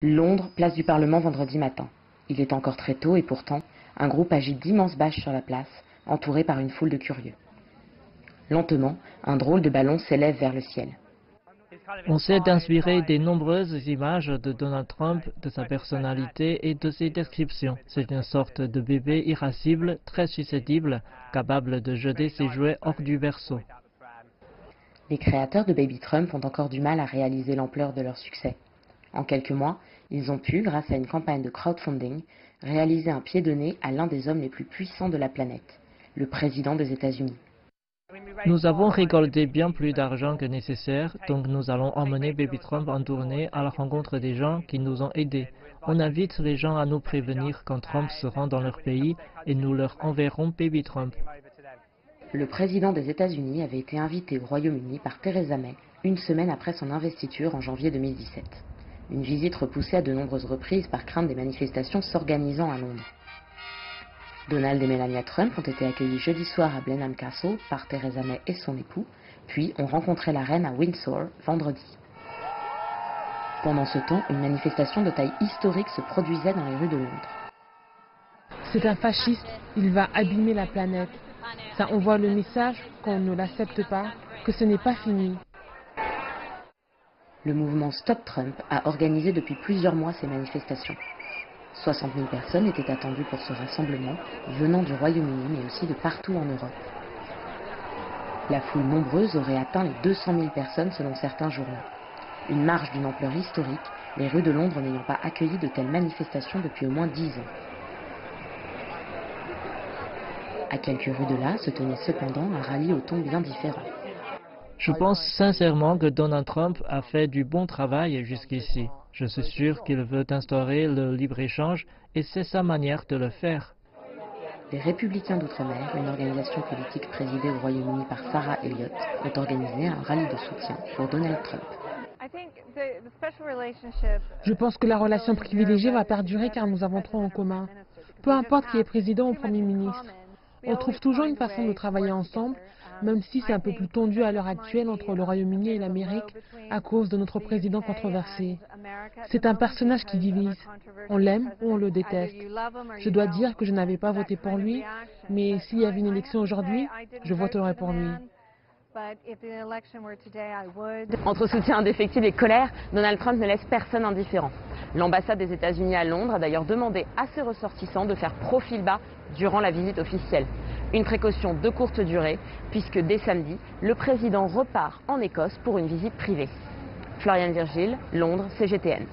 Londres, place du Parlement vendredi matin. Il est encore très tôt et pourtant, un groupe agite d'immenses bâches sur la place, entouré par une foule de curieux. Lentement, un drôle de ballon s'élève vers le ciel. On s'est inspiré des nombreuses images de Donald Trump, de sa personnalité et de ses descriptions. C'est une sorte de bébé irascible, très susceptible, capable de jeter ses jouets hors du berceau. Les créateurs de Baby Trump ont encore du mal à réaliser l'ampleur de leur succès. En quelques mois, ils ont pu, grâce à une campagne de crowdfunding, réaliser un pied de nez à l'un des hommes les plus puissants de la planète, le président des États-Unis. Nous avons récolté bien plus d'argent que nécessaire, donc nous allons emmener Baby Trump en tournée à la rencontre des gens qui nous ont aidés. On invite les gens à nous prévenir quand Trump se rend dans leur pays et nous leur enverrons Baby Trump. Le président des États-Unis avait été invité au Royaume-Uni par Theresa May une semaine après son investiture en janvier 2017. Une visite repoussée à de nombreuses reprises par crainte des manifestations s'organisant à Londres. Donald et Melania Trump ont été accueillis jeudi soir à Blenheim Castle par Theresa May et son époux, puis ont rencontré la reine à Windsor vendredi. Pendant ce temps, une manifestation de taille historique se produisait dans les rues de Londres. C'est un fasciste, il va abîmer la planète. Ça envoie le message qu'on ne l'accepte pas, que ce n'est pas fini. Le mouvement Stop Trump a organisé depuis plusieurs mois ces manifestations. 60 000 personnes étaient attendues pour ce rassemblement, venant du Royaume-Uni mais aussi de partout en Europe. La foule nombreuse aurait atteint les 200 000 personnes selon certains journaux. Une marche d'une ampleur historique, les rues de Londres n'ayant pas accueilli de telles manifestations depuis au moins 10 ans. À quelques rues de là se tenait cependant un rallye au ton bien différent. Je pense sincèrement que Donald Trump a fait du bon travail jusqu'ici. Je suis sûr qu'il veut instaurer le libre-échange et c'est sa manière de le faire. Les Républicains d'Outre-mer, une organisation politique présidée au Royaume-Uni par Sarah Elliott, ont organisé un rallye de soutien pour Donald Trump. Je pense que la relation privilégiée va perdurer car nous avons trop en commun. Peu importe qui est président ou Premier ministre. On trouve toujours une façon de travailler ensemble, même si c'est un peu plus tendu à l'heure actuelle entre le Royaume-Uni et l'Amérique à cause de notre président controversé. C'est un personnage qui divise. On l'aime ou on le déteste. Je dois dire que je n'avais pas voté pour lui, mais s'il y avait une élection aujourd'hui, je voterais pour lui. Entre soutien indéfectible et colère, Donald Trump ne laisse personne indifférent. L'ambassade des États-Unis à Londres a d'ailleurs demandé à ses ressortissants de faire profil bas durant la visite officielle. Une précaution de courte durée, puisque dès samedi, le président repart en Écosse pour une visite privée. Floriane Virgile, Londres, CGTN.